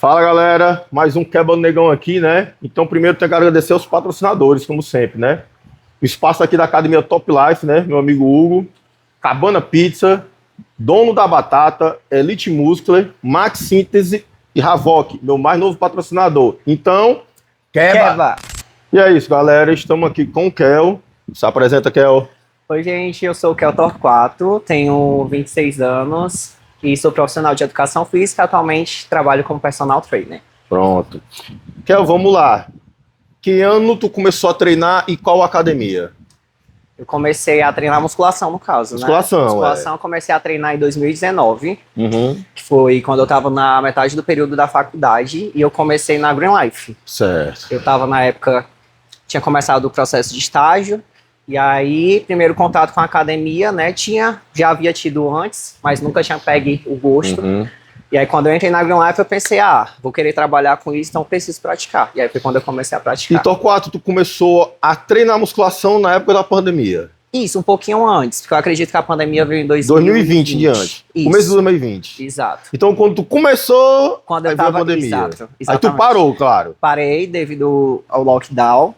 Fala galera, mais um Quebra Negão aqui, né? Então primeiro tenho que agradecer aos patrocinadores, como sempre, né? O espaço aqui da Academia Top Life, né? Meu amigo Hugo, Cabana Pizza, Dono da Batata, Elite Muscular, Max Síntese e Havok, meu mais novo patrocinador. Então, quebra! E é isso, galera, estamos aqui com o Kel. Se apresenta, Kel. Oi, gente, eu sou o Kel Torquato, tenho 26 anos e sou profissional de educação física. Atualmente trabalho como personal trainer. Pronto. Kel, vamos lá. Que ano tu começou a treinar e qual academia? Eu comecei a treinar musculação, no caso, Musculação, né? Musculação, eu comecei a treinar em 2019, Uhum. que foi quando eu estava na metade do período da faculdade, e eu comecei na Green Life. Certo. Eu estava, na época, tinha começado o processo de estágio, e aí, primeiro contato com a academia, né? Já havia tido antes, mas nunca tinha pegue o gosto. Uhum. E aí, quando eu entrei na Green Life, eu pensei, vou querer trabalhar com isso, então preciso praticar. E aí foi quando eu comecei a praticar. E Torquato, tu começou a treinar musculação na época da pandemia? Isso, um pouquinho antes, porque eu acredito que a pandemia veio em 2020 em diante. Isso. Começo de 2020. Exato. Então, quando tu começou, Quando eu aí veio tava, a pandemia. exato, Aí tu exatamente. parou, claro. Parei devido ao lockdown.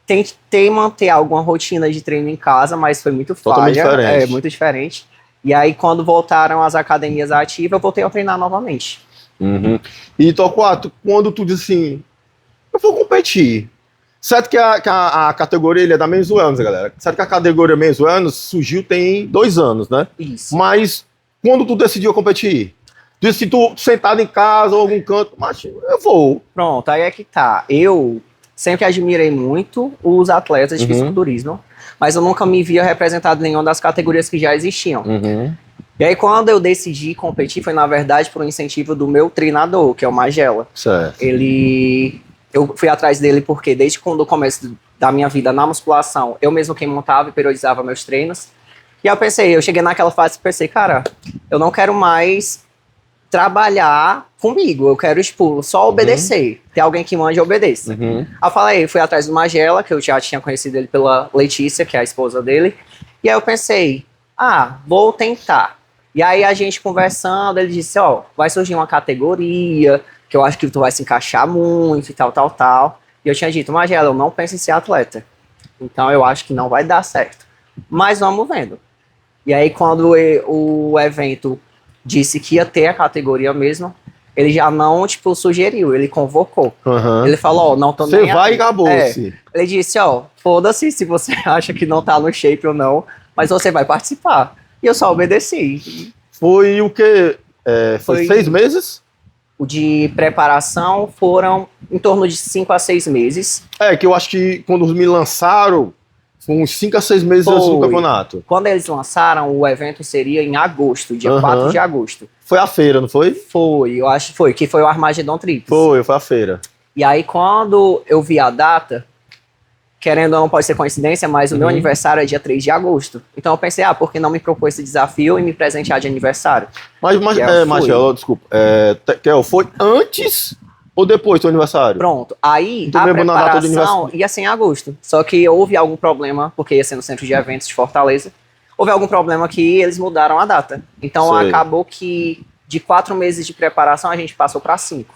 Tentei manter alguma rotina de treino em casa, mas foi muito Totalmente falha. diferente. Muito diferente. E aí, quando voltaram as academias ativas, eu voltei a treinar novamente. Uhum. E Torquato, quando tu diz assim, eu vou competir. Certo que a categoria ele é da Men's Wellness, galera. Certo que a categoria Men's Wellness surgiu tem 2 anos, né? Isso. Mas quando tu decidiu competir? Tu disse que tu sentado em casa ou algum canto, mas eu vou. Pronto, aí é que tá. Eu sempre admirei muito os atletas de fisiculturismo, mas eu nunca me via representado em nenhuma das categorias que já existiam. Uhum. E aí, quando eu decidi competir, foi, na verdade, por um incentivo do meu treinador, que é o Magela. Certo. Eu fui atrás dele porque, desde quando o começo da minha vida na musculação, eu mesmo quem montava e periodizava meus treinos. E aí eu cheguei naquela fase e pensei, cara, eu não quero mais trabalhar comigo, eu quero, tipo, só obedecer. Ter alguém que mande, eu obedeça. Uhum. Aí eu fui atrás do Magela, que eu já tinha conhecido ele pela Letícia, que é a esposa dele. E aí eu pensei, vou tentar. E aí a gente conversando, ele disse, vai surgir uma categoria que eu acho que tu vai se encaixar muito e tal. E eu tinha dito, Magela, eu não penso em ser atleta. Então eu acho que não vai dar certo. Mas vamos vendo. E aí quando o evento disse que ia ter a categoria mesmo, ele já não, sugeriu, ele convocou. Uhum. Ele falou, não tô nem Você vai aí. e acabou-se. Ele disse, foda-se se você acha que não tá no shape ou não, mas você vai participar. E eu só obedeci. Foi o quê? Foi 6 meses? O de preparação foram em torno de 5 a 6 meses. Que eu acho que quando me lançaram, foi uns 5 a 6 meses antes do campeonato. Quando eles lançaram, o evento seria em agosto, dia 4 de agosto. Foi a feira, não foi? Foi, eu acho que foi, que foi o Armageddon Trips. Foi a feira. E aí, quando eu vi a data, querendo ou não pode ser coincidência, mas o meu aniversário é dia 3 de agosto. Então eu pensei, por que não me propor esse desafio e me presentear de aniversário? Marcelo, desculpa. Kel, foi antes ou depois do teu aniversário? Pronto. Aí a preparação ia ser em agosto. Só que houve algum problema, porque ia ser no centro de eventos de Fortaleza. Houve algum problema que eles mudaram a data. Então acabou que de 4 meses de preparação a gente passou para 5.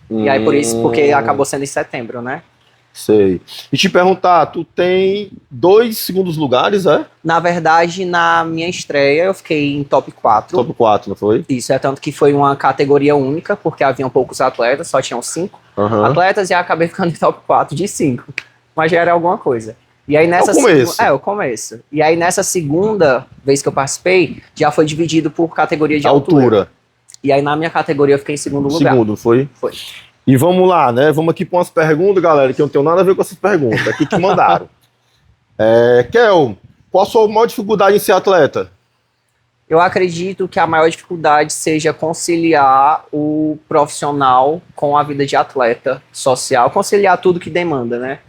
E aí por isso, porque acabou sendo em setembro, né? Sei. E te perguntar, tu tem 2 segundos lugares, é? Na verdade, na minha estreia, eu fiquei em top 4. Top 4, não foi? Isso, tanto que foi uma categoria única, porque haviam poucos atletas, só tinham 5 atletas, e acabei ficando em top 4 de 5. Mas já era alguma coisa. E aí nessa o começo. E aí nessa segunda vez que eu participei, já foi dividido por categoria de altura. E aí na minha categoria eu fiquei em segundo lugar. Segundo, foi? Foi. E vamos lá, né? Vamos aqui para umas perguntas, galera, que eu não tenho nada a ver com essas perguntas, aqui que mandaram. Kel, qual a sua maior dificuldade em ser atleta? Eu acredito que a maior dificuldade seja conciliar o profissional com a vida de atleta social, conciliar tudo que demanda, né?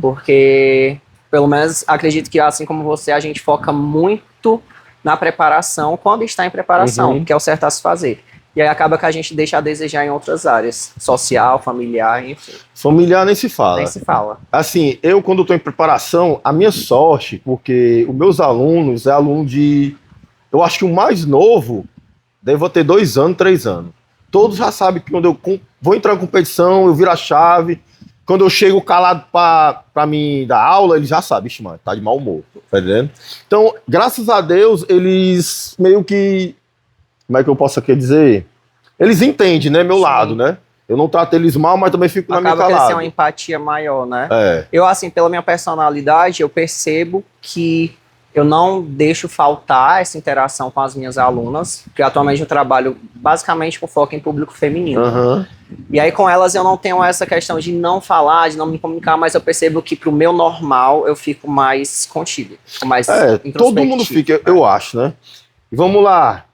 Porque, pelo menos, acredito que assim como você, a gente foca muito na preparação, quando está em preparação, que é o certo a se fazer. E aí acaba que a gente deixa a desejar em outras áreas, social, familiar, enfim. Familiar nem se fala. Nem se fala. Assim, eu quando estou em preparação, a minha sorte, porque os meus alunos é aluno de... Eu acho que o mais novo deve ter 2 anos, 3 anos. Todos já sabem que quando eu vou entrar em competição, eu viro a chave. Quando eu chego calado pra mim dar aula, eles já sabem, ixi, mano, tá de mau humor, tá entendendo? Então, graças a Deus, eles meio que, como é que eu posso aqui dizer? Eles entendem, né, meu Sim. lado, né? Eu não trato eles mal, mas também fico na minha Acaba que eles têm calada. uma empatia maior, né? É. Eu, assim, pela minha personalidade, eu percebo que eu não deixo faltar essa interação com as minhas alunas, porque atualmente eu trabalho basicamente com foco em público feminino. Aham. E aí com elas eu não tenho essa questão de não falar, de não me comunicar, mas eu percebo que pro meu normal eu fico mais contido, fico mais Todo mundo fica, eu acho, né? E vamos lá.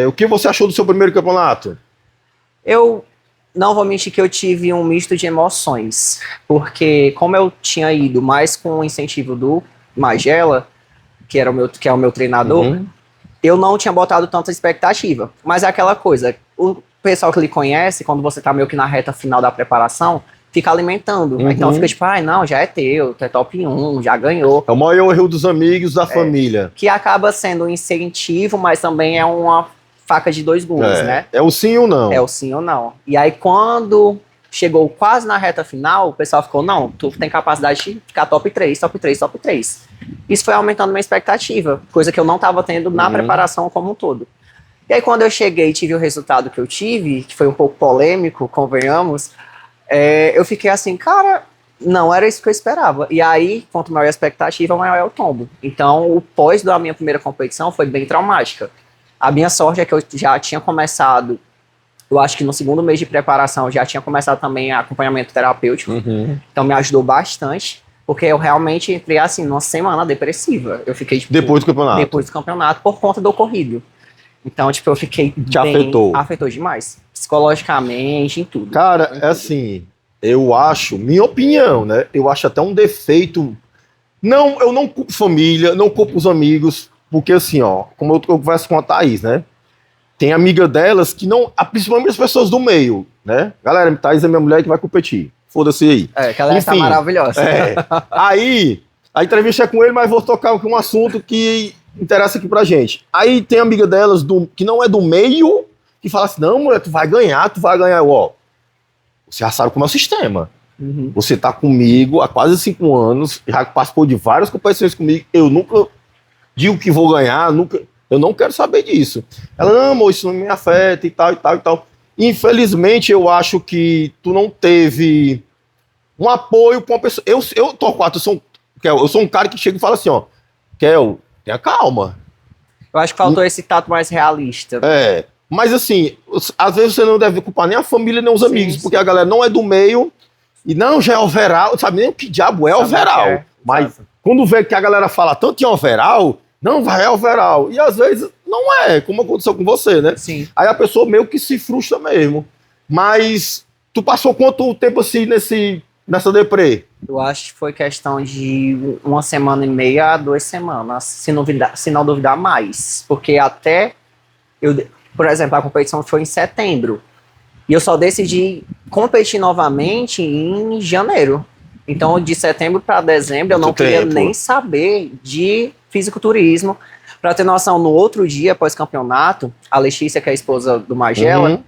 O que você achou do seu primeiro campeonato? Eu não vou mentir que eu tive um misto de emoções, porque como eu tinha ido mais com o incentivo do Magela, que é o meu treinador, Uhum. eu não tinha botado tanta expectativa. Mas é aquela coisa, o pessoal que lhe conhece, quando você tá meio que na reta final da preparação, fica alimentando. Uhum. Então fica tipo, não, já é teu, tu é top 1, já ganhou. É o maior erro dos amigos, da família. Que acaba sendo um incentivo, mas também é uma faca de dois gumes, né? É o sim ou não. É o sim ou não. E aí quando chegou quase na reta final, o pessoal ficou, não, tu tem capacidade de ficar top 3, top 3, top 3. Isso foi aumentando minha expectativa, coisa que eu não estava tendo na preparação como um todo. E aí quando eu cheguei e tive o resultado que eu tive, que foi um pouco polêmico, convenhamos, eu fiquei assim, cara, não era isso que eu esperava. E aí, quanto maior a expectativa, maior é o tombo. Então, o pós da minha primeira competição foi bem traumática. A minha sorte é que eu já tinha começado, eu acho que no segundo mês de preparação, eu já tinha começado também acompanhamento terapêutico. Uhum. Então, me ajudou bastante, porque eu realmente entrei, assim, numa semana depressiva. Eu fiquei, tipo, Depois do campeonato. Depois do campeonato, por conta do ocorrido. Então, tipo, eu fiquei Te afetou. Afetou demais. Psicologicamente, em tudo. Cara, é assim, eu acho, minha opinião, né? Eu acho até um defeito. Não, eu não culpo família, não culpo os amigos, porque assim, ó, como eu converso com a Thaís, né? Tem amiga delas que não, principalmente as pessoas do meio, né? Galera, Thaís é minha mulher que vai competir. Foda-se aí. Que ela está maravilhosa. Aí, a entrevista é com ele, mas vou tocar com um assunto que interessa aqui pra gente. Aí tem amiga delas que não é do meio, que fala assim, não, mulher, tu vai ganhar. Ó, você já sabe como é o sistema. Uhum. Você tá comigo há quase 5 anos, já participou de várias competições comigo, eu nunca digo que vou ganhar, eu não quero saber disso. Ela, não, amor, isso não me afeta e tal, e tal, e tal. Infelizmente, eu acho que tu não teve um apoio pra uma pessoa. Torquato, eu sou um cara que chega e fala assim, ó, Kel, tenha calma. Eu acho que faltou esse tato mais realista. Mas assim, às vezes você não deve culpar nem a família, nem os amigos, porque a galera não é do meio, e não, já é overall, sabe nem o que diabo é overall. Mas quando vê que a galera fala tanto em overall, não, vai overall. E às vezes não é, como aconteceu com você, né? Sim. Aí a pessoa meio que se frustra mesmo. Mas tu passou quanto tempo assim nessa deprê? Eu acho que foi questão de 1,5 a 2 semanas, se não duvidar mais. Porque até, por exemplo, a competição foi em setembro. E eu só decidi competir novamente em janeiro. Então, de setembro para dezembro, eu não queria nem saber de fisiculturismo. Para ter noção, no outro dia, após campeonato, a Letícia, que é a esposa do Magela,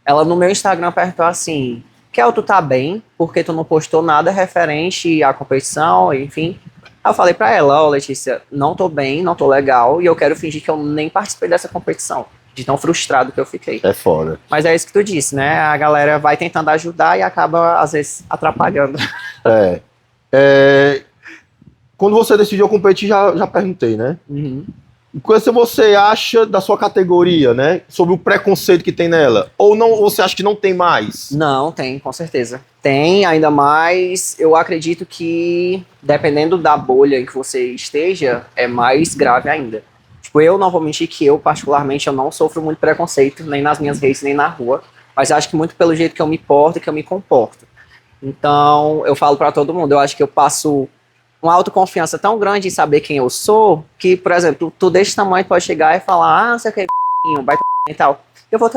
ela no meu Instagram perguntou assim, Kel, tu tá bem? Porque tu não postou nada referente à competição, enfim. Aí eu falei pra ela, Letícia, não tô bem, não tô legal, e eu quero fingir que eu nem participei dessa competição. De tão frustrado que eu fiquei. É foda. Mas é isso que tu disse, né? A galera vai tentando ajudar e acaba, às vezes, atrapalhando. Quando você decidiu competir, já perguntei, né? Uhum. O que você acha da sua categoria, né? Sobre o preconceito que tem nela? Ou não, você acha que não tem mais? Não, tem, com certeza. Tem, ainda mais, eu acredito que, dependendo da bolha em que você esteja, é mais grave ainda. Tipo, eu não vou mentir que eu, particularmente, eu não sofro muito preconceito, nem nas minhas redes, nem na rua, mas acho que muito pelo jeito que eu me porto e que eu me comporto. Então, eu falo pra todo mundo, eu acho que eu passo uma autoconfiança tão grande em saber quem eu sou, que, por exemplo, tu desse tamanho pode chegar e falar, você quer vai e tal. Eu vou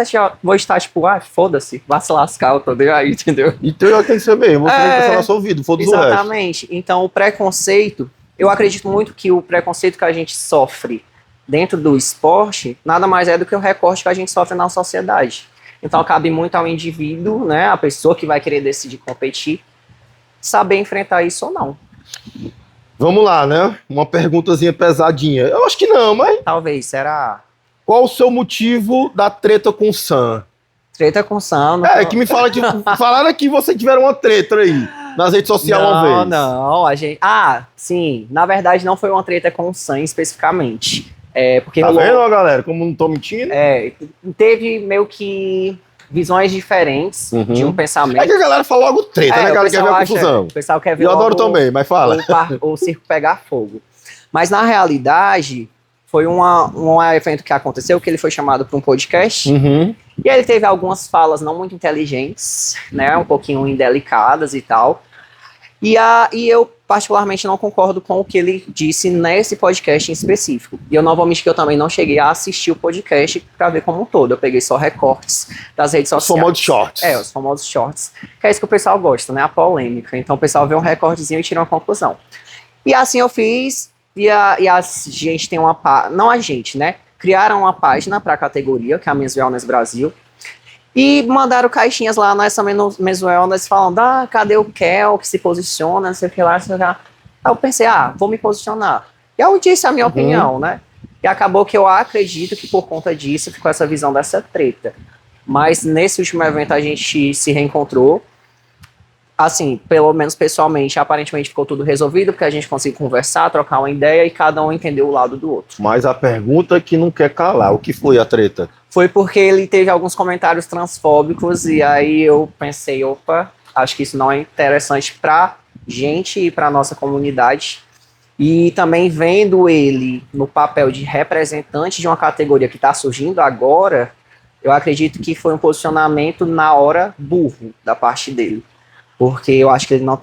estar tipo, foda-se, vai se lascar, eu tô aí, entendeu? Então já tem que ser mesmo, você tem que pensar no seu ouvido, foda-se o resto. Exatamente. Então, o preconceito, eu acredito muito que o preconceito que a gente sofre dentro do esporte, nada mais é do que o recorte que a gente sofre na sociedade. Então cabe muito ao indivíduo, né, a pessoa que vai querer decidir competir, saber enfrentar isso ou não. Vamos lá, né? Uma perguntazinha pesadinha. Eu acho que não, mas Talvez, será? qual o seu motivo da treta com o Sam? Treta com Sam. Que me fala que falaram que vocês tiveram uma treta aí nas redes sociais uma vez. Não, a gente... sim, na verdade não foi uma treta com o Sam especificamente. Porque Tá vendo, ó, galera? Como não tô mentindo? Teve meio que visões diferentes de um pensamento. É que a galera fala logo treta, né? A galera quer ver a confusão. O pessoal quer ver Eu adoro também, mas fala. o circo pegar fogo. Mas na realidade, foi um evento que aconteceu, que ele foi chamado para um podcast. E aí ele teve algumas falas não muito inteligentes, né? Um pouquinho indelicadas e tal. E eu, particularmente, não concordo com o que ele disse nesse podcast em específico. E eu não vou mentir que eu também não cheguei a assistir o podcast para ver como um todo. Eu peguei só recortes das redes sociais. Os famosos shorts. Os famosos shorts. Que é isso que o pessoal gosta, né? A polêmica. Então o pessoal vê um recortezinho e tira uma conclusão. E assim eu fiz. E a gente tem uma... Não a gente, né? Criaram uma página para a categoria, que é a Men's Wellness Brasil. E mandaram caixinhas lá nessa Men's Wellness falando, cadê o Kel que se posiciona, não sei o que lá, não sei o que lá. Aí eu pensei, vou me posicionar. E eu disse a minha opinião, né? E acabou que eu acredito que por conta disso ficou essa visão dessa treta. Mas nesse último evento a gente se reencontrou. Assim, pelo menos pessoalmente, aparentemente ficou tudo resolvido, porque a gente conseguiu conversar, trocar uma ideia e cada um entendeu o lado do outro. Mas a pergunta que não quer calar, o que foi a treta? Foi porque ele teve alguns comentários transfóbicos e aí eu pensei, opa, acho que isso não é interessante pra gente e pra nossa comunidade. E também vendo ele no papel de representante de uma categoria que está surgindo agora, eu acredito que foi um posicionamento na hora burro da parte dele. Porque eu acho que ele não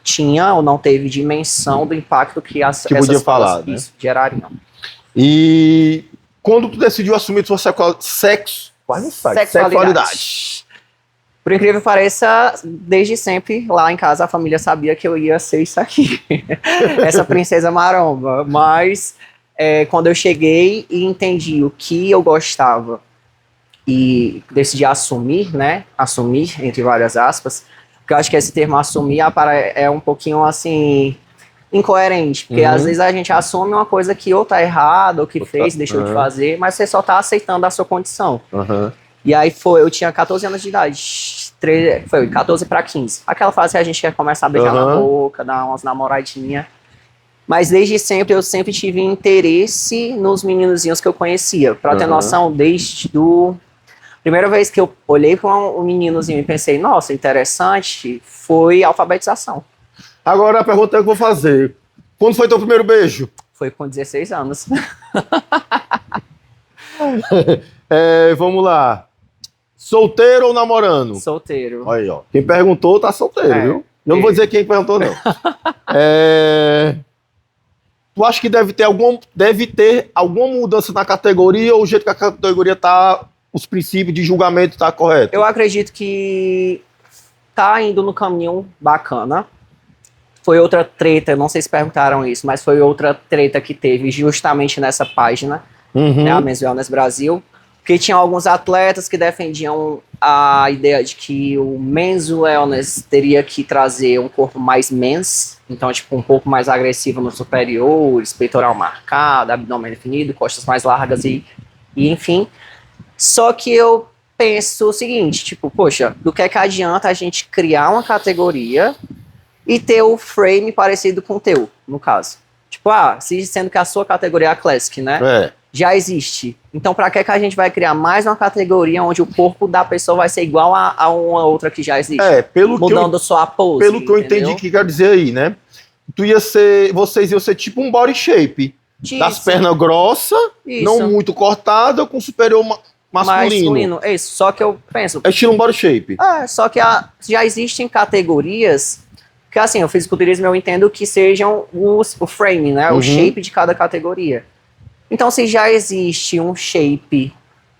tinha ou não teve dimensão do impacto que essas falas gerariam. E quando tu decidiu assumir tua sexualidade? Por incrível que pareça, desde sempre, lá em casa, a família sabia que eu ia ser isso aqui. Essa princesa maromba. Mas, quando eu cheguei e entendi o que eu gostava e decidi assumir, né? Assumir, entre várias aspas, porque eu acho que esse termo assumir é um pouquinho, assim, incoerente. Porque às vezes a gente assume uma coisa que ou tá errada, ou que fez, deixou de fazer, mas você só tá aceitando a sua condição. E aí eu tinha 14 anos de idade, foi 14 para 15. Aquela fase que a gente quer começar a beijar na boca, dar umas namoradinhas. Mas desde sempre, eu sempre tive interesse nos meninozinhos que eu conhecia. Pra ter noção, desde primeira vez que eu olhei para um meninozinho e pensei, nossa, interessante, foi alfabetização. Agora a pergunta que eu vou fazer. Quando foi teu primeiro beijo? Foi com 16 anos. Vamos lá. Solteiro ou namorando? Solteiro. Olha aí, ó. Quem perguntou tá solteiro, viu? Eu não vou dizer quem perguntou, não. Tu acha que deve ter alguma mudança na categoria ou o jeito que a categoria tá, os princípios de julgamento tá correto? Eu acredito que tá indo no caminho bacana. Foi outra treta, não sei se perguntaram isso, mas foi outra treta que teve justamente nessa página, né, a Men's Wellness Brasil, porque tinha alguns atletas que defendiam a ideia de que o Men's Wellness teria que trazer um corpo mais men's, então tipo um pouco mais agressivo nos superiores, peitoral marcado, abdômen definido, costas mais largas e enfim. Só que eu penso o seguinte, tipo, poxa, do que adianta a gente criar uma categoria e ter o frame parecido com o teu, no caso. Tipo, sendo que a sua categoria é a Classic, né? Já existe. Então, pra que a gente vai criar mais uma categoria onde o corpo da pessoa vai ser igual a uma outra que já existe? Mudando só a pose. Pelo que eu entendi que quer dizer aí, né? Vocês iam ser tipo um body shape. Das pernas grossas, não muito cortada, com superior masculino. Isso, só que eu penso... É estilo um body shape. Só que já existem categorias que, assim, o fisiculturismo eu entendo que sejam o frame, né? O shape de cada categoria. Então, se já existe um shape,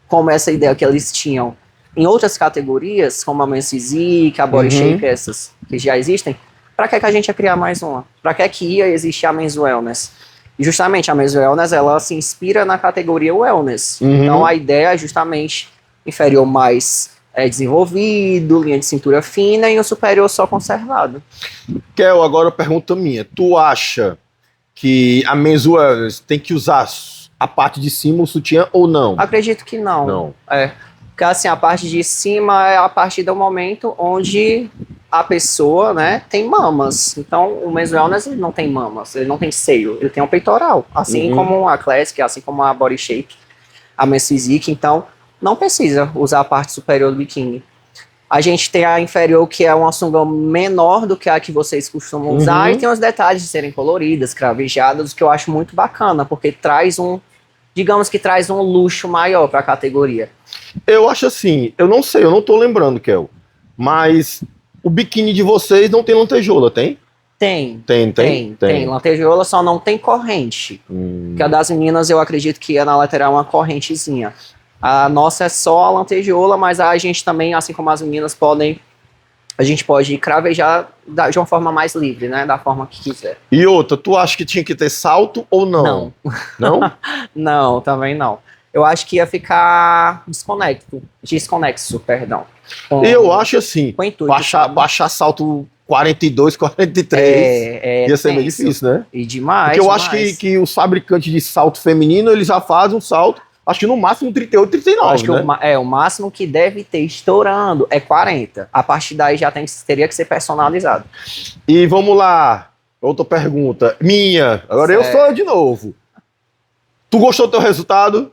como essa ideia que eles tinham, em outras categorias, como a Men's Physique, a Body Shape, essas que já existem, para que a gente ia criar mais uma? Para que ia existir a Men's Wellness? E justamente a Men's Wellness, ela se inspira na categoria Wellness. Então, a ideia é justamente inferior mais desenvolvido, linha de cintura fina e o superior só conservado. Kel, agora pergunta minha. Tu acha que a men's wellness tem que usar a parte de cima, o sutiã, ou não? Acredito que não. Não. Porque assim, a parte de cima é a partir do momento onde a pessoa, né, tem mamas. Então, o men's wellness ele não tem mamas, ele não tem seio, ele tem um peitoral. Assim como a Classic, assim como a Body Shape, a Men's Physique. Então, não precisa usar a parte superior do biquíni. A gente tem a inferior, que é uma sunga menor do que a que vocês costumam usar, e tem os detalhes de serem coloridas, cravejadas, que eu acho muito bacana, porque traz digamos que traz um luxo maior para a categoria. Eu acho assim, eu não sei, eu não tô lembrando, Kel, mas o biquíni de vocês não tem lantejoula, tem? Tem lantejoula, só não tem corrente. Que a das meninas eu acredito que é na lateral uma correntezinha. A nossa é só a lantejoula, mas a gente também, assim como as meninas, a gente pode cravejar de uma forma mais livre, né? Da forma que quiser. E outra, tu acha que tinha que ter salto ou não? Não. Não? Não, também não. Eu acho que ia ficar desconexo, perdão. Eu acho assim, com intuito, baixar salto 42, 43, ia ser meio difícil, né? E demais. Porque eu acho que os fabricantes de salto feminino, eles já fazem um salto, acho que no máximo 38, 39, acho que o máximo que deve ter estourando é 40. A partir daí já teria que ser personalizado. E vamos lá, outra pergunta. Minha, agora eu sou de novo. Tu gostou do teu resultado?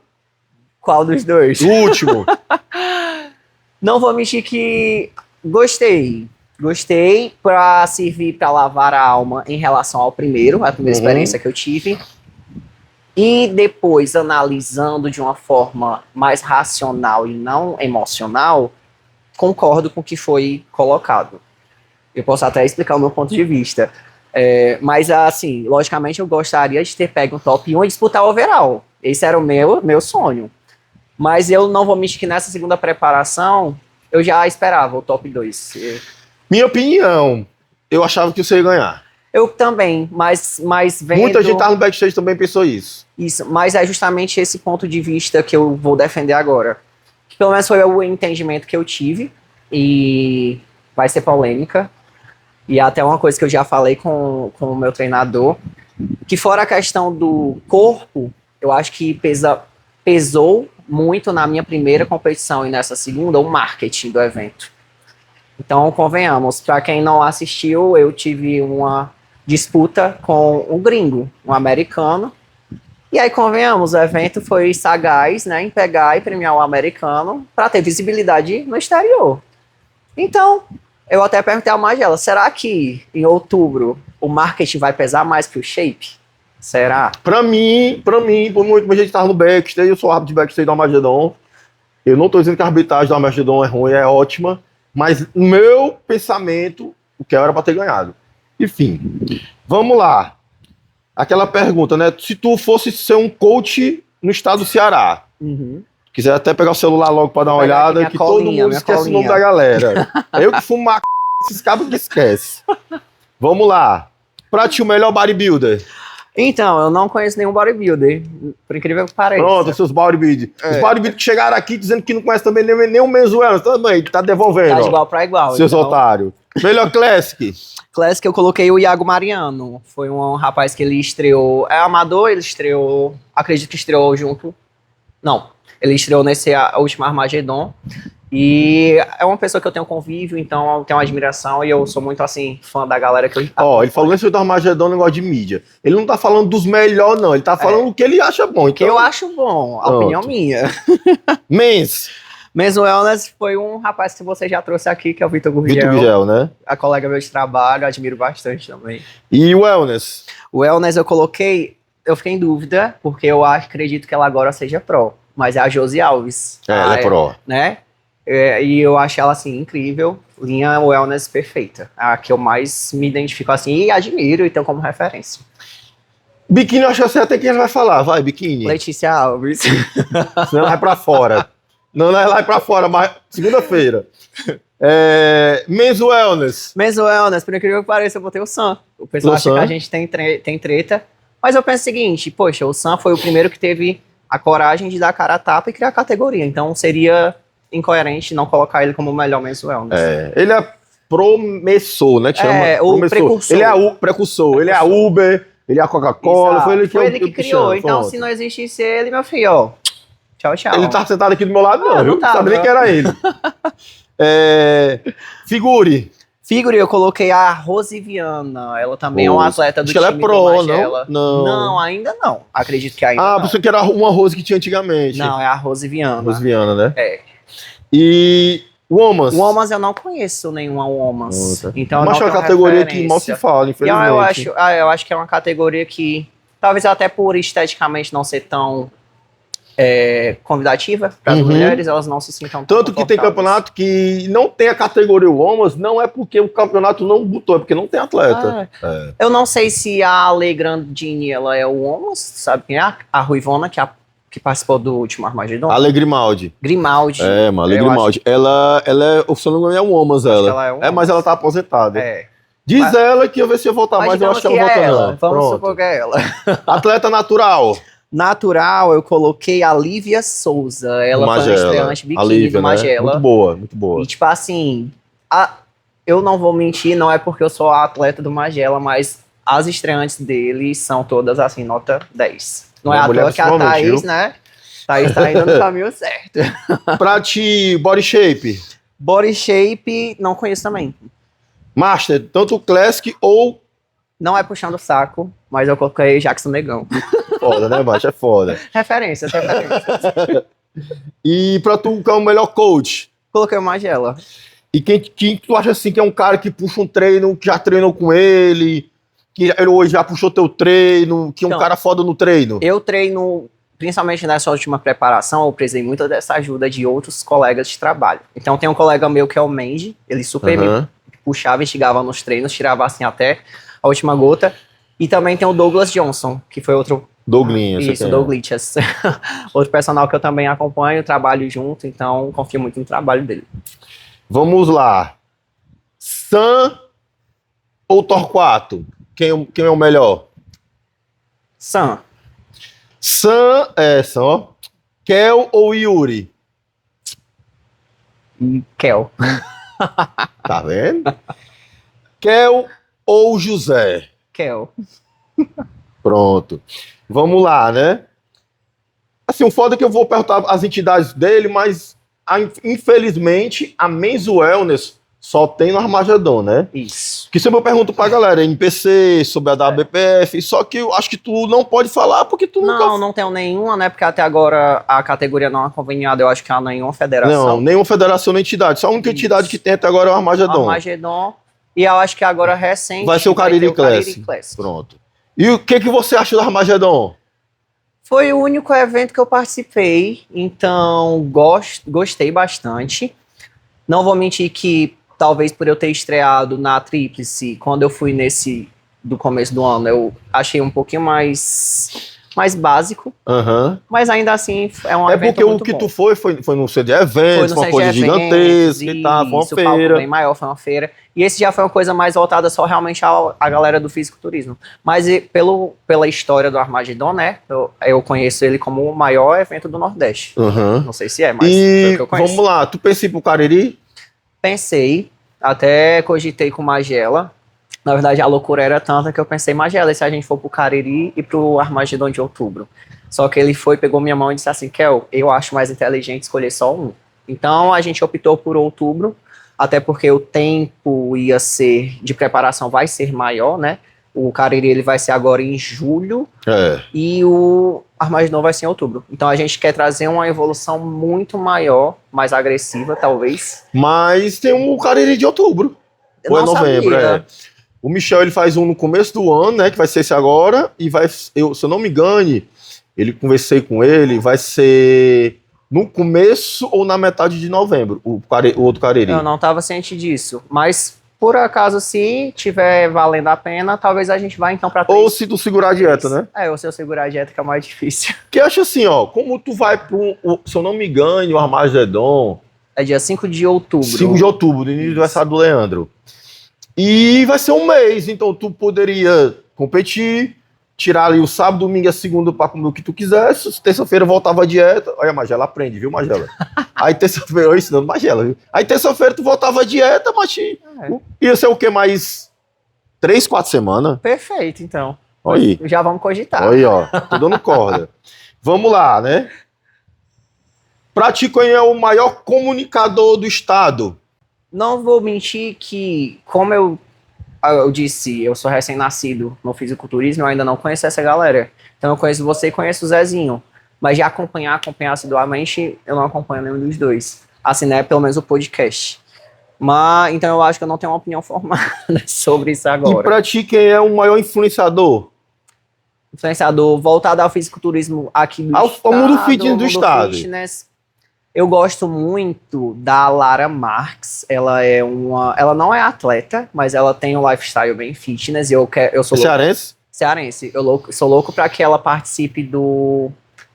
Qual dos dois? O último. Não vou mentir que gostei. Gostei para servir para lavar a alma em relação ao a primeira experiência que eu tive. E depois, analisando de uma forma mais racional e não emocional, concordo com o que foi colocado. Eu posso até explicar o meu ponto de vista. Mas, assim, logicamente eu gostaria de ter pego um top 1 e disputar o overall. Esse era o meu sonho. Mas eu não vou mentir que nessa segunda preparação, eu já esperava o top 2. Minha opinião, eu achava que você ia ganhar. Eu também, mas vendo... Muita gente tá no backstage também pensou isso. Isso, mas é justamente esse ponto de vista que eu vou defender agora. Que pelo menos foi o entendimento que eu tive, e vai ser polêmica. E até uma coisa que eu já falei com o meu treinador, que fora a questão do corpo, eu acho que pesou muito na minha primeira competição e nessa segunda o marketing do evento. Então, convenhamos, para quem não assistiu, eu tive uma disputa com um gringo, um americano. E aí, convenhamos, o evento foi sagaz, né, em pegar e premiar o americano para ter visibilidade no exterior. Então, eu até perguntei ao Magela, será que em outubro o marketing vai pesar mais que o shape? Será? Pra mim, por muito a gente tava no backstage, eu sou árbitro de backstage do Armagedon. Eu não tô dizendo que a arbitragem do Armagedon é ruim, é ótima, mas no meu pensamento, o que era pra ter ganhado. Enfim, vamos lá. Aquela pergunta, né? Se tu fosse ser um coach no estado do Ceará, quiser até pegar o celular logo pra dar uma olhada, que todo mundo esquece o nome da galera. Eu que fumo esses cabos que esquece. Vamos lá. Pra ti, o melhor bodybuilder. Então, eu não conheço nenhum bodybuilder, por incrível que pareça. Pronto, seus bodybuilders. Os bodybuilders que chegaram aqui dizendo que não conhecem também nem o men's wellness, também, tá devolvendo. Tá de igual pra igual. Seus otários. Melhor Classic. Classic eu coloquei o Iago Mariano. Foi um rapaz que ele estreou. É amador, ele estreou. Acredito que estreou junto. Não. Ele estreou nesse último Armagedon. E é uma pessoa que eu tenho convívio, então eu tenho uma admiração e eu sou muito, assim, fã da galera que eu... Ele falou nesse do Armagedon, negócio de mídia. Ele não tá falando dos melhores, não. Ele tá falando o que ele acha bom. Que eu acho bom, a opinião minha. Men's Wellness foi um rapaz que você já trouxe aqui, que é o Vitor Gurgel. Vitor Gurgel, né? A colega meu de trabalho, admiro bastante também. E o Wellness? O Wellness eu coloquei, eu fiquei em dúvida, porque eu acredito que ela agora seja pro. Mas é a Josi Alves. Ela é pro. Né? E eu acho ela, assim, incrível. Linha Wellness perfeita. A que eu mais me identifico, assim, e admiro e tenho como referência. Biquíni, eu acho que você até quem vai falar. Vai, biquíni. Letícia Alves. Senão vai pra fora. Não é lá pra fora, mas segunda-feira. Men's Wellness. Men's Wellness, por incrível que pareça, eu botei o Sam. O pessoal acha que a gente tem treta. Mas eu penso o seguinte, poxa, o Sam foi o primeiro que teve a coragem de dar a cara a tapa e criar a categoria. Então seria incoerente não colocar ele como o melhor men's wellness. Ele é promissor, né? Que chama o promissor. precursor. Ele é o precursor. Ele é a Uber, ele é a Coca-Cola. Exato. Foi ele que criou. puxando, Então, pronto. se não existisse ele, meu filho, ó, tchau, tchau. Ele tá sentado aqui do meu lado, não, Ah, viu? não Não sabia tava. nem que era ele. Figure. Figure, eu coloquei a Rosiviana. Ela também é uma atleta do Acho que ela é time pro, do não? Magela. Não. Não, ainda não. Acredito que ainda Ah, não. pensei que era uma Rose que tinha antigamente. Não, é a Rosiviana. Rosviana, né? É. E Womas. Womas eu não conheço nenhuma Womas. Nossa. Então eu Mas não é uma tenho categoria que referência. mal se fala, E infelizmente. eu acho que é uma categoria que, talvez até por esteticamente não ser tão convidativa para as Uhum. mulheres, elas não se sintam tão Tanto que tem confortáveis. campeonato que não tem a categoria Womas, não é porque o campeonato não botou, é porque não tem atleta. Eu não sei se a Ale Grandini, ela é o Womas, sabe quem é? A Ruivona, que participou do último Armagedon. Ale Grimaldi. Grimaldi. Ale Eu Grimaldi. Ela é, se eu não me engano, é um Womas, que ela. ela é Womas. Mas ela tá aposentada. É. Diz ela que eu ver se eu voltar mais, eu acho que ela digamos volta é não. ela. Vamos Pronto. supor que é ela. Atleta natural. Natural, eu coloquei a Lívia Souza. Ela foi uma Magela. estreante biquíni A Lívia, do né? Magela. Muito boa, muito boa. E tipo assim, eu não vou mentir, não é porque eu sou a atleta do Magela, mas as estreantes dele são todas assim, nota 10. Não é Minha à mulher toa que a principalmente, Thaís, viu? né? Thaís tá indo no caminho certo. Pra ti, body shape. Body shape, não conheço também. Master, tanto Classic ou... Não é puxando o saco, mas eu coloquei Jackson Negão. Foda, né, macho? É foda. Referências. E pra tu, qual é o melhor coach? Coloquei o Magela. E quem tu acha assim que é um cara que puxa um treino, que já treinou com ele, que ele hoje já puxou teu treino, que é um Então, cara foda no treino? Eu treino, principalmente nessa última preparação, eu precisei muito dessa ajuda de outros colegas de trabalho. Então tem um colega meu que é o Mendy, ele super me Aham. puxava, instigava nos treinos, tirava assim até a última gota. E também tem o Douglas Johnson, que foi outro... Douglinha, você Isso, tem. Douglas. Outro personal que eu também acompanho, trabalho junto, então confio muito no trabalho dele. Vamos lá. Sam ou Torquato? Quem é o melhor? Sam, Sam, ó. Kel ou Yuri? e Kel. Tá vendo? Kel ou José? Kel. Pronto. Vamos lá, né? Assim, o foda é que eu vou perguntar as entidades dele, mas infelizmente a Men's Wellness só tem no Armagedon, né? Isso. Que sempre eu pergunto pra galera, NPC, sobre a WBPF, só que eu acho que tu não pode falar porque tu nunca... Não tenho nenhuma, né? Porque até agora a categoria não é conveniada, eu acho que há nenhuma federação. Não, nenhuma federação nem entidade. Só a única Isso. entidade que tem até agora é o Armagedon. Armagedon. E eu acho que agora recente Vai ser o Cariri ter Classic. Classic. Pronto. E o que você acha do Armagedon? Foi o único evento que eu participei, então gostei bastante. Não vou mentir que talvez por eu ter estreado na Tríplice, quando eu fui nesse do começo do ano, eu achei um pouquinho mais básico, Aham. mas ainda assim é um É evento porque o muito que bom. tu foi no CD Eventos, Foi uma no coisa CG Eventos, gigantesca e tal, foi uma isso, o palco feira. bem maior, foi uma feira. E esse já foi uma coisa mais voltada só realmente a galera do fisiculturismo. Mas pela história do Armagedon, né, eu conheço ele como o maior evento do Nordeste. Aham. Não sei se é, mas foi o E que eu conheço. vamos lá, tu pensa em ir pro Cariri? Pensei, até cogitei com Magela. Na verdade, a loucura era tanta que eu pensei, Magela, e se a gente for pro Cariri e pro Armagedon de outubro? Só que ele pegou minha mão e disse assim, Kel, eu acho mais inteligente escolher só um. Então a gente optou por outubro, até porque o tempo de preparação vai ser maior, né? O Cariri ele vai ser agora em julho É. e o Armagedon vai ser em outubro. Então a gente quer trazer uma evolução muito maior, mais agressiva, talvez. Mas tem um Cariri de outubro. Eu Ou é não novembro, sabia. O Michel ele faz um no começo do ano, né? Que vai ser esse agora. E se eu não me engane, conversei com ele, vai ser no começo ou na metade de novembro, o outro Cariri. Eu não estava ciente disso, mas por acaso, se tiver valendo a pena, talvez a gente vá então para Ou se tu segurar a dieta, né? Ou se eu segurar a dieta, que é mais difícil. Que eu acho assim, ó, como tu vai se eu não me engano, o Armagedon, É dia 5 de outubro. 5 de outubro, do início do aniversário do Leandro. E vai ser um mês, então tu poderia competir, tirar ali o sábado, domingo e a segunda pra comer o que tu quisesse. Terça-feira voltava a dieta. Olha, Magela, aprende, viu, Magela? Aí terça-feira, eu ensinando Magela, viu? Aí terça-feira tu voltava a dieta, mas ia ser o quê? Mais 3, 4 semanas? Perfeito, então. Olha aí. Já vamos cogitar. Olha aí, ó. Tô dando corda. Vamos lá, né? Pra ti, quem é o maior comunicador do estado? Não vou mentir que, como eu disse, eu sou recém-nascido no fisiculturismo, eu ainda não conheço essa galera. Então eu conheço você e conheço o Zezinho. Mas de acompanhar assiduamente, eu não acompanho nenhum dos dois. Assim, né? Pelo menos o podcast. Mas, então eu acho que eu não tenho uma opinião formada sobre isso E agora. pra ti, quem é o maior influenciador? Influenciador voltado ao fisiculturismo aqui do Ao estado. mundo fitness do estado. Fitness. Eu gosto muito da Lara Marques. Ela não é atleta, mas ela tem um lifestyle bem fitness. Eu sou louco. Cearense. Sou louco para que ela participe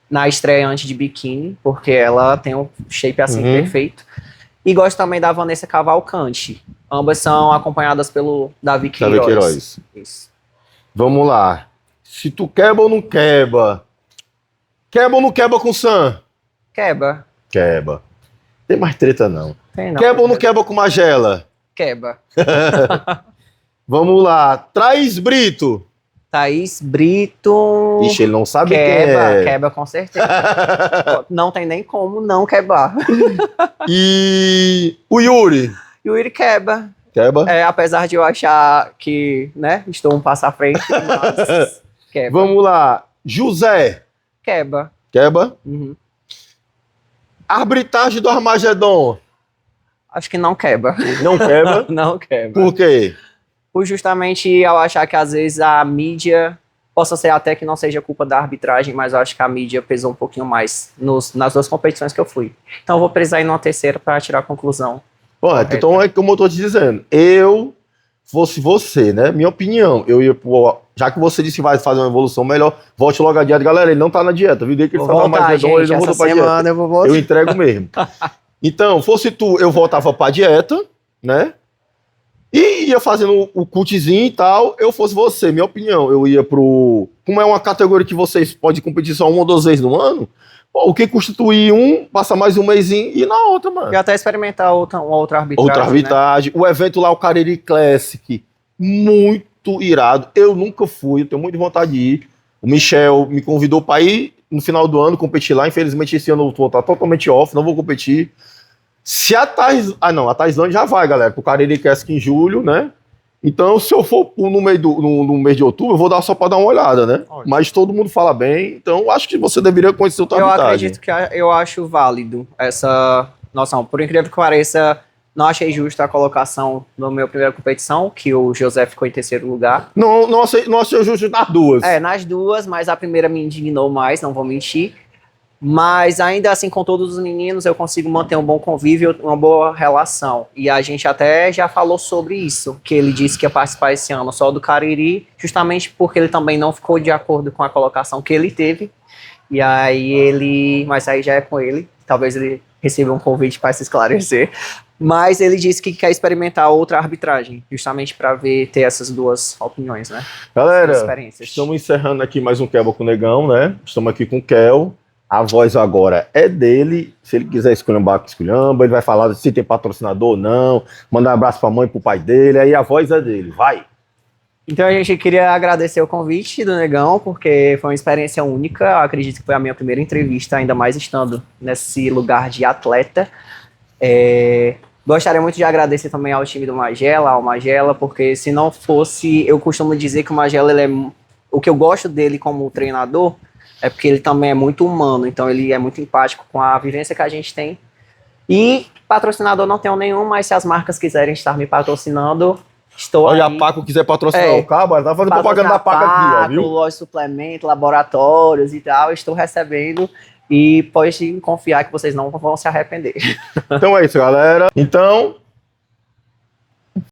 na estreante de biquíni, porque ela tem um shape assim perfeito. E gosto também da Vanessa Cavalcante. Ambas são acompanhadas pelo Davi Queiroz. Isso. Vamos lá. Se tu quebra ou não quebra? Quebra ou não quebra com o Sam? Quebra. Quebra. Tem mais treta, não. Tem não. Quebra ou não quebra com Magela? Quebra. Vamos lá. Thaís Brito. Thaís Brito. Ixi, ele não sabe quebra, quem é. Quebra com certeza. Não tem nem como não quebrar. E o Yuri? Yuri quebra. Quebra? Apesar de eu achar que, né, estou um passo à frente, mas quebra. Vamos lá. José? Quebra. Quebra? Uhum. Arbitragem do Armagedon? Acho que não quebra. Não quebra? Não quebra. Por quê? Por justamente eu achar que às vezes a mídia, possa ser até que não seja culpa da arbitragem, mas eu acho que a mídia pesou um pouquinho mais nas duas competições que eu fui. Então eu vou precisar ir numa terceira para tirar a conclusão. Bom, então é como eu tô te dizendo. Eu fosse você, né? Minha opinião, eu ia já que você disse que vai fazer uma evolução melhor, volte logo a dieta. Galera, ele não tá na dieta, viu? Desde que ele Vou falou voltar, mais redondo, ele não voltou pra dieta. Eu vou voltar. Eu entrego mesmo. Então, fosse tu, eu voltava pra dieta, né? E ia fazendo o cultzinho e tal. Eu fosse você, minha opinião, eu ia pro... Como é uma categoria que vocês podem competir só 1 ou 2 vezes no ano, pô, o que constitui passa mais um mêsinho e ir na outra, mano. E até experimentar uma outra arbitragem. Outra arbitragem. Né? O evento lá, o Cariri Classic, muito irado. Eu nunca fui, eu tenho muita vontade de ir. O Michel me convidou para ir no final do ano, competir lá. Infelizmente, esse ano eu vou estar totalmente off, não vou competir. Se a Thais... a Thaislândia já vai, galera, pro Cariri Classic em julho, né? Então, se eu for no mês de outubro, eu vou dar só para dar uma olhada, né? Ótimo. Mas todo mundo fala bem, então acho que você deveria conhecer outra arbitragem. Eu acredito que eu acho válido essa noção. Por incrível que pareça, não achei justa a colocação na minha primeira competição, que o José ficou em terceiro lugar. Não achei justo nas duas. Nas duas, mas a primeira me indignou mais, não vou mentir. Mas ainda assim, com todos os meninos, eu consigo manter um bom convívio, uma boa relação. E a gente até já falou sobre isso, que ele disse que ia participar esse ano só do Cariri, justamente porque ele também não ficou de acordo com a colocação que ele teve. E aí mas aí já é com ele, talvez ele receba um convite para se esclarecer. Mas ele disse que quer experimentar outra arbitragem, justamente para ter essas duas opiniões, né? Galera, estamos encerrando aqui mais um Quebra com o Negão, né? Estamos aqui com o Kel. A voz agora é dele. Se ele quiser esculhambar, esculhamba. Ele vai falar se tem patrocinador ou não. Mandar um abraço pra mãe e pro pai dele. Aí a voz é dele. Vai! Então a gente queria agradecer o convite do Negão, porque foi uma experiência única. Eu acredito que foi a minha primeira entrevista, ainda mais estando nesse lugar de atleta. Gostaria muito de agradecer também ao time do Magela, ao Magela, porque se não fosse... Eu costumo dizer que o Magela, o que eu gosto dele como treinador... É porque ele também é muito humano, então ele é muito empático com a vivência que a gente tem. E patrocinador não tenho nenhum, mas se as marcas quiserem estar me patrocinando, estou aí. Olha, a Paco quiser patrocinar o cabo, tá fazendo propaganda da Paco aqui, ó, viu? Loja de suplemento, laboratórios e tal, estou recebendo e pode confiar que vocês não vão se arrepender. Então é isso, galera. Então,